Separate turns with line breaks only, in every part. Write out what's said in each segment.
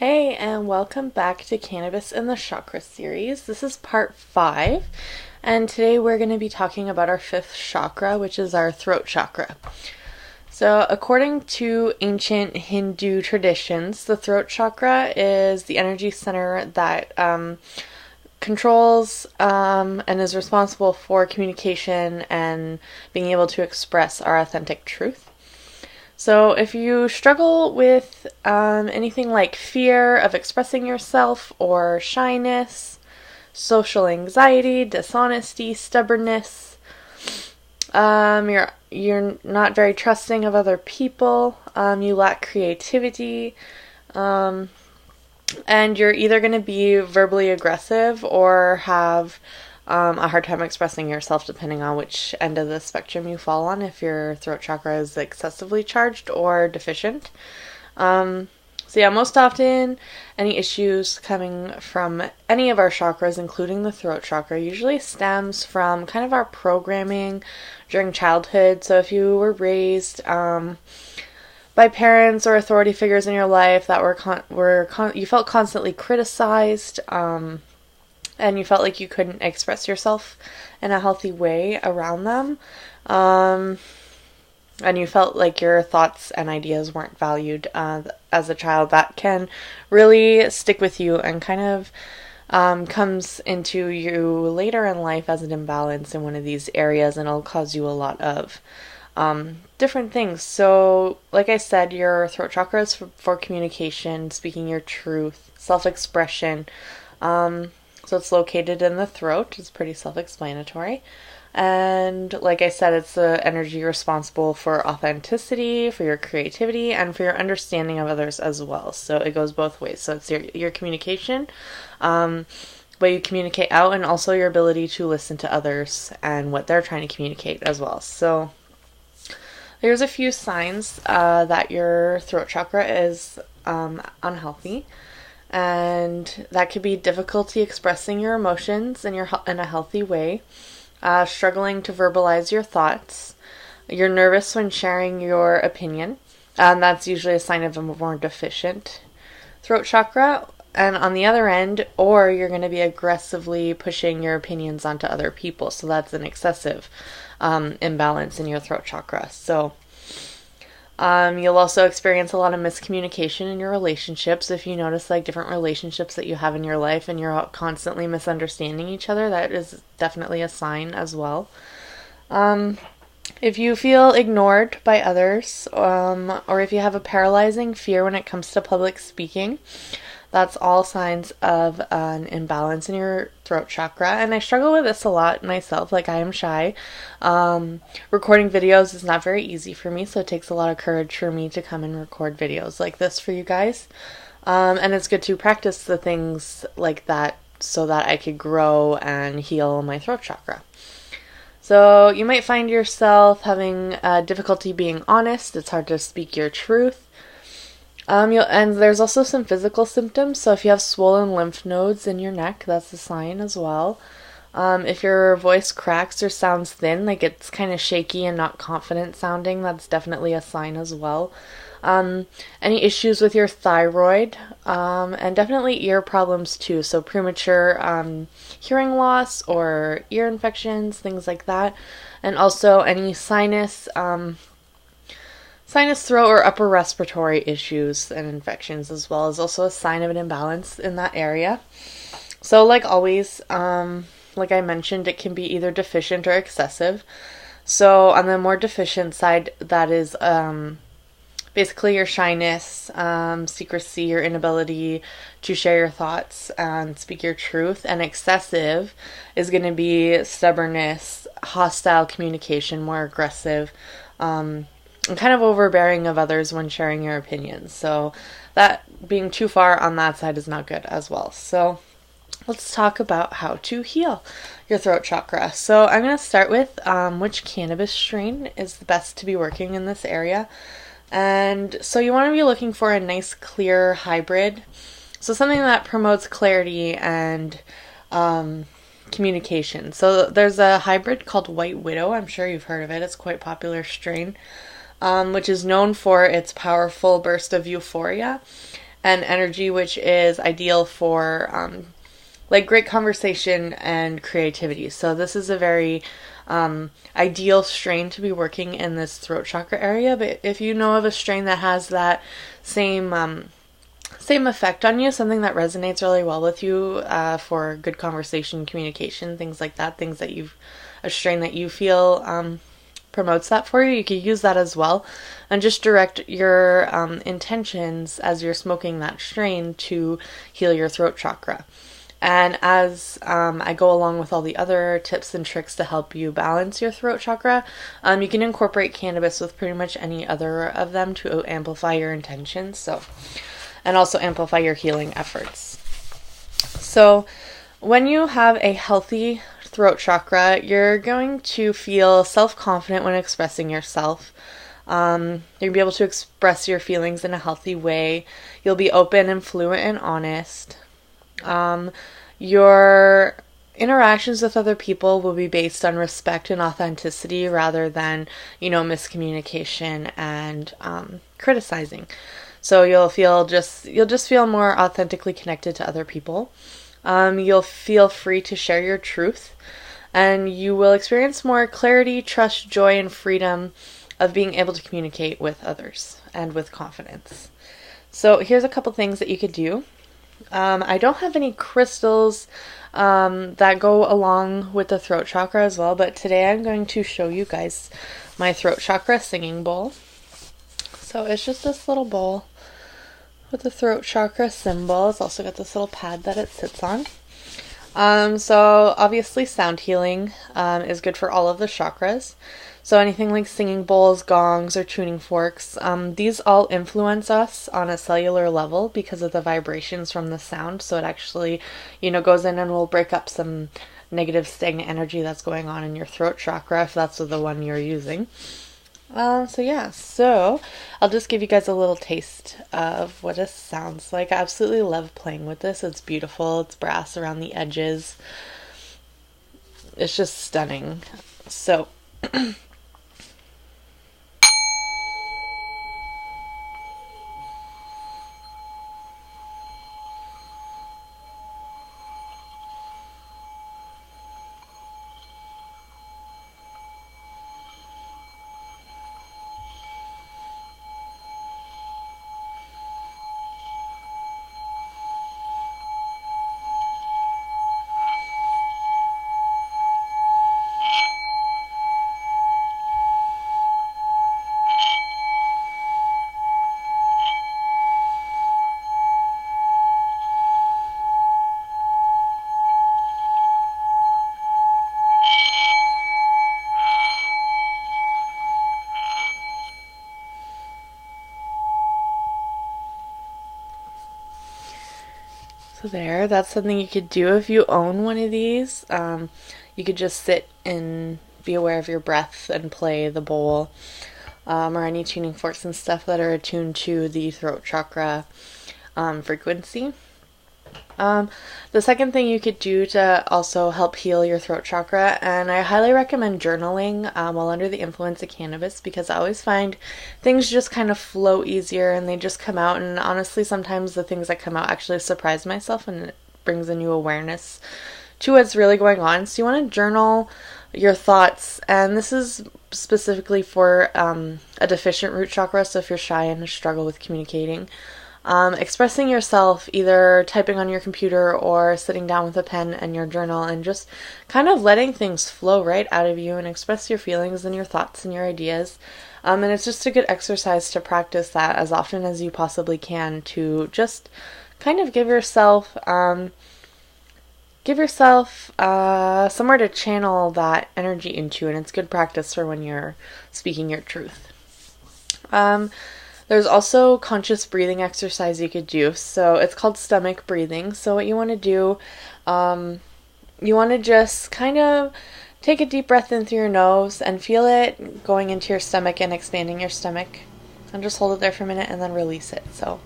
Hey, and welcome back to Cannabis and the Chakra series. This is part 5, and today we're going to be talking about our 5th chakra, which is our throat chakra. So, according to ancient Hindu traditions, the throat chakra is the energy center that controls and is responsible for communication and being able to express our authentic truth. So if you struggle with anything like fear of expressing yourself or shyness, social anxiety, dishonesty, stubbornness, you're not very trusting of other people, you lack creativity, and you're either going to be verbally aggressive or have a hard time expressing yourself depending on which end of the spectrum you fall on, if your throat chakra is excessively charged or deficient. Most often any issues coming from any of our chakras, including the throat chakra, usually stems from kind of our programming during childhood. So if you were raised by parents or authority figures in your life that you felt constantly criticized, and you felt like you couldn't express yourself in a healthy way around them, and you felt like your thoughts and ideas weren't valued as a child, that can really stick with you and kind of comes into you later in life as an imbalance in one of these areas, and it'll cause you a lot of different things. So, like I said, your throat chakra is for communication, speaking your truth, self-expression. So it's located in the throat. It's pretty self-explanatory. And like I said, it's the energy responsible for authenticity, for your creativity, and for your understanding of others as well. So it goes both ways. So it's your communication, way you communicate out, and also your ability to listen to others and what they're trying to communicate as well. So there's a few signs that your throat chakra is unhealthy. And that could be difficulty expressing your emotions in a healthy way, struggling to verbalize your thoughts, you're nervous when sharing your opinion, that's usually a sign of a more deficient throat chakra. And on the other end, or you're going to be aggressively pushing your opinions onto other people, so that's an excessive imbalance in your throat chakra. So you'll also experience a lot of miscommunication in your relationships. If you notice different relationships that you have in your life and you're constantly misunderstanding each other, that is definitely a sign as well. If you feel ignored by others, or if you have a paralyzing fear when it comes to public speaking, that's all signs of an imbalance in your throat chakra. And I struggle with this a lot myself. I am shy. Recording videos is not very easy for me, so it takes a lot of courage for me to come and record videos like this for you guys. And it's good to practice the things like that so that I could grow and heal my throat chakra. So you might find yourself having difficulty being honest. It's hard to speak your truth. And there's also some physical symptoms. So if you have swollen lymph nodes in your neck, that's a sign as well. If your voice cracks or sounds thin, it's kind of shaky and not confident sounding, that's definitely a sign as well. Any issues with your thyroid, and definitely ear problems too. So premature hearing loss or ear infections, things like that. And also any sinus, throat, or upper respiratory issues and infections as well is also a sign of an imbalance in that area. So like always, like I mentioned, it can be either deficient or excessive. So on the more deficient side, that is basically your shyness, secrecy, your inability to share your thoughts and speak your truth. And excessive is going to be stubbornness, hostile communication, more aggressive, and kind of overbearing of others when sharing your opinions. So that being too far on that side is not good as well. So let's talk about how to heal your throat chakra. So I'm going to start with which cannabis strain is the best to be working in this area. And so you want to be looking for a nice clear hybrid. So something that promotes clarity and communication. So there's a hybrid called White Widow. I'm sure you've heard of it. It's quite a popular strain, which is known for its powerful burst of euphoria and energy, which is ideal for like great conversation and creativity. So this is a very ideal strain to be working in this throat chakra area. But if you know of a strain that has that same effect on you, something that resonates really well with you for good conversation, communication, things like that, a strain that you feel promotes that for you, you could use that as well, and just direct your intentions as you're smoking that strain to heal your throat chakra. And as I go along with all the other tips and tricks to help you balance your throat chakra, you can incorporate cannabis with pretty much any other of them to amplify your intentions. And also amplify your healing efforts. So when you have a healthy throat chakra, you're going to feel self-confident when expressing yourself. You'll be able to express your feelings in a healthy way. You'll be open and fluent and honest. Your interactions with other people will be based on respect and authenticity rather than, miscommunication and criticizing. So you'll just feel more authentically connected to other people. You'll feel free to share your truth, and you will experience more clarity, trust, joy, and freedom of being able to communicate with others and with confidence. So here's a couple things that you could do. I don't have any crystals that go along with the throat chakra as well, but today I'm going to show you guys my throat chakra singing bowl. So it's just this little bowl with the throat chakra symbol. It's also got this little pad that it sits on. So obviously sound healing is good for all of the chakras. So anything like singing bowls, gongs, or tuning forks, these all influence us on a cellular level because of the vibrations from the sound. So it actually, goes in and will break up some negative stagnant energy that's going on in your throat chakra if that's the one you're using. So I'll just give you guys a little taste of what it sounds like. I absolutely love playing with this. It's beautiful. It's brass around the edges. It's just stunning. So that's something you could do if you own one of these. You could just sit and be aware of your breath and play the bowl, or any tuning forks and stuff that are attuned to the throat chakra frequency. The second thing you could do to also help heal your throat chakra, and I highly recommend journaling while under the influence of cannabis, because I always find things just kind of flow easier and they just come out, and honestly sometimes the things that come out actually surprise myself and it brings a new awareness to what's really going on. So you want to journal your thoughts, and this is specifically for a deficient root chakra, so if you're shy and struggle with communicating. Expressing yourself, either typing on your computer or sitting down with a pen and your journal, and just kind of letting things flow right out of you and express your feelings and your thoughts and your ideas. And it's just a good exercise to practice that as often as you possibly can, to just kind of give yourself somewhere to channel that energy into, and it's good practice for when you're speaking your truth. There's also conscious breathing exercise you could do. So it's called stomach breathing. So what you want to do, you want to just kind of take a deep breath in through your nose and feel it going into your stomach and expanding your stomach. And just hold it there for a minute and then release it. So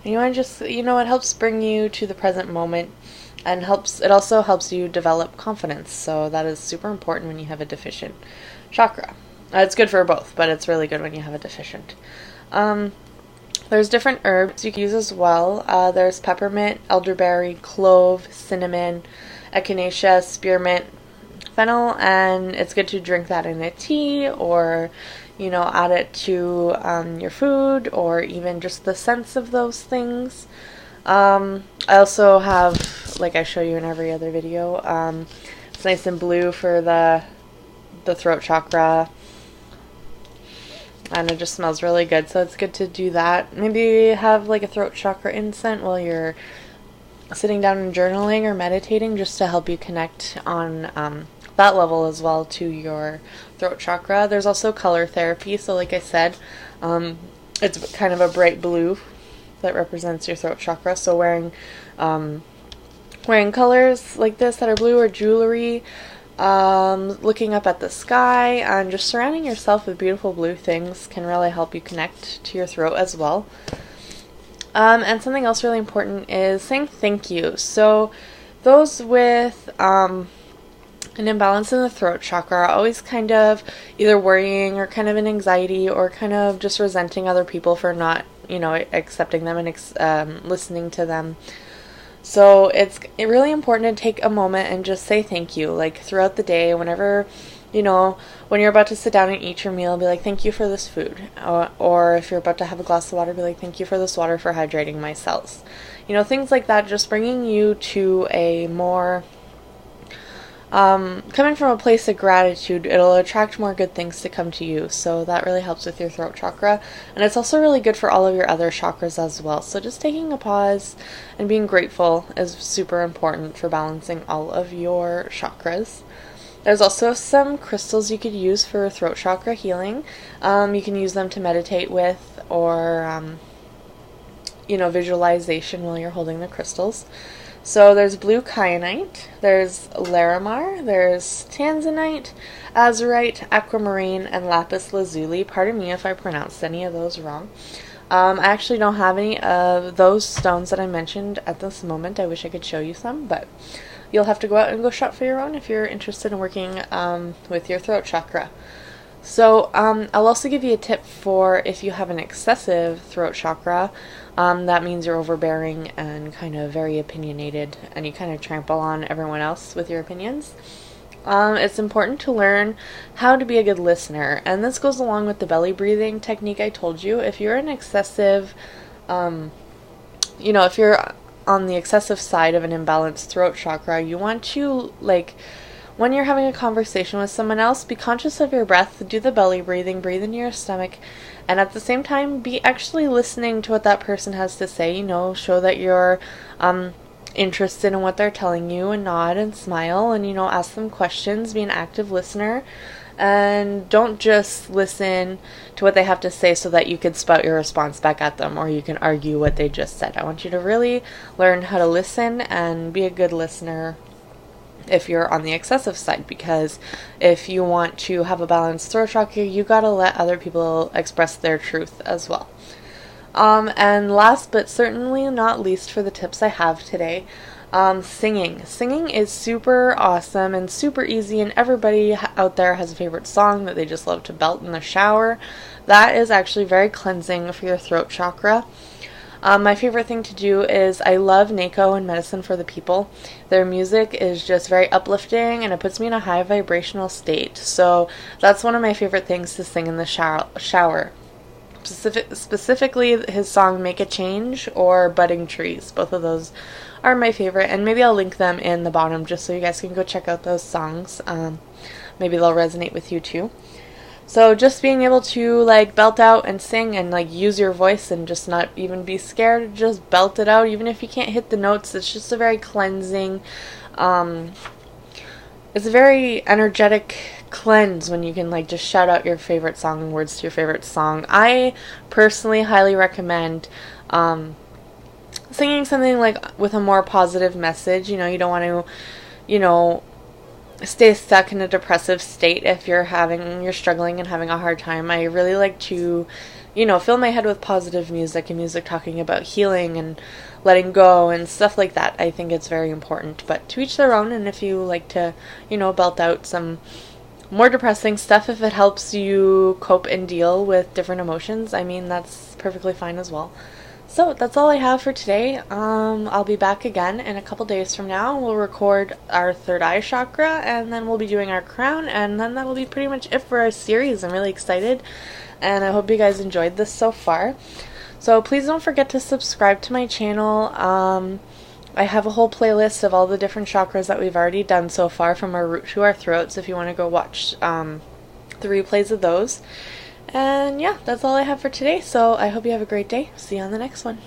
you want to just, it helps bring you to the present moment. And it also helps you develop confidence. So that is super important when you have a deficient chakra. It's good for both, but it's really good when you have a deficient. There's different herbs you can use as well. There's peppermint, elderberry, clove, cinnamon, echinacea, spearmint, fennel, and it's good to drink that in a tea or, add it to your food, or even just the scents of those things. I also have, like I show you in every other video, it's nice and blue for the throat chakra. And it just smells really good, so it's good to do that. Maybe have like a throat chakra incense while you're sitting down and journaling or meditating, just to help you connect on that level as well to your throat chakra. There's also color therapy, so like I said, it's kind of a bright blue that represents your throat chakra. So wearing colors like this that are blue, or jewelry, looking up at the sky, and just surrounding yourself with beautiful blue things can really help you connect to your throat as well. And something else really important is saying thank you. So those with an imbalance in the throat chakra are always kind of either worrying or kind of in anxiety, or kind of just resenting other people for not, accepting them and listening to them. So it's really important to take a moment and just say thank you, like throughout the day, whenever, when you're about to sit down and eat your meal, be like, thank you for this food. Or if you're about to have a glass of water, be like, thank you for this water for hydrating my cells. Things like that, just bringing you to a more, coming from a place of gratitude. It'll attract more good things to come to you. So that really helps with your throat chakra. And it's also really good for all of your other chakras as well. So just taking a pause and being grateful is super important for balancing all of your chakras. There's also some crystals you could use for throat chakra healing. You can use them to meditate with, or, visualization while you're holding the crystals. So there's blue kyanite, there's larimar, there's tanzanite, azurite, aquamarine, and lapis lazuli. Pardon me if I pronounced any of those wrong. I actually don't have any of those stones that I mentioned at this moment. I wish I could show you some, but you'll have to go out and go shop for your own if you're interested in working with your throat chakra. So I'll also give you a tip for if you have an excessive throat chakra. That means you're overbearing and kind of very opinionated, and you kind of trample on everyone else with your opinions. It's important to learn how to be a good listener, and this goes along with the belly breathing technique I told you. If you're an excessive, if you're on the excessive side of an imbalanced throat chakra, you want to, when you're having a conversation with someone else, be conscious of your breath, do the belly breathing, breathe into your stomach, and at the same time, be actually listening to what that person has to say. Show that you're interested in what they're telling you, and nod and smile, and, ask them questions, be an active listener, and don't just listen to what they have to say so that you can spout your response back at them, or you can argue what they just said. I want you to really learn how to listen and be a good listener if you're on the excessive side, because if you want to have a balanced throat chakra, you gotta let other people express their truth as well. And last but certainly not least for the tips I have today, singing. Singing is super awesome and super easy, and everybody out there has a favorite song that they just love to belt in the shower. That is actually very cleansing for your throat chakra. My favorite thing to do is I love NACO and Medicine for the People. Their music is just very uplifting, and it puts me in a high vibrational state. So that's one of my favorite things to sing in the shower. Specifically his song Make a Change or Budding Trees. Both of those are my favorite, and maybe I'll link them in the bottom just so you guys can go check out those songs. Maybe they'll resonate with you too. So just being able to belt out and sing and use your voice and just not even be scared, just belt it out even if you can't hit the notes. It's just a very cleansing, it's a very energetic cleanse when you can just shout out your favorite song and words to your favorite song. I personally highly recommend singing something with a more positive message. You don't want to, stay stuck in a depressive state if you're struggling and having a hard time. I really like to, fill my head with positive music and music talking about healing and letting go and stuff like that. I think it's very important, but to each their own. And if you like to, belt out some more depressing stuff if it helps you cope and deal with different emotions. I mean, that's perfectly fine as well. So that's all I have for today. I'll be back again in a couple days from now. We'll record our third eye chakra, and then we'll be doing our crown, and then that'll be pretty much it for our series. I'm really excited, and I hope you guys enjoyed this so far. So please don't forget to subscribe to my channel. I have a whole playlist of all the different chakras that we've already done so far, from our root to our throats, if you want to go watch the replays of those. And yeah, that's all I have for today, so I hope you have a great day. See you on the next one.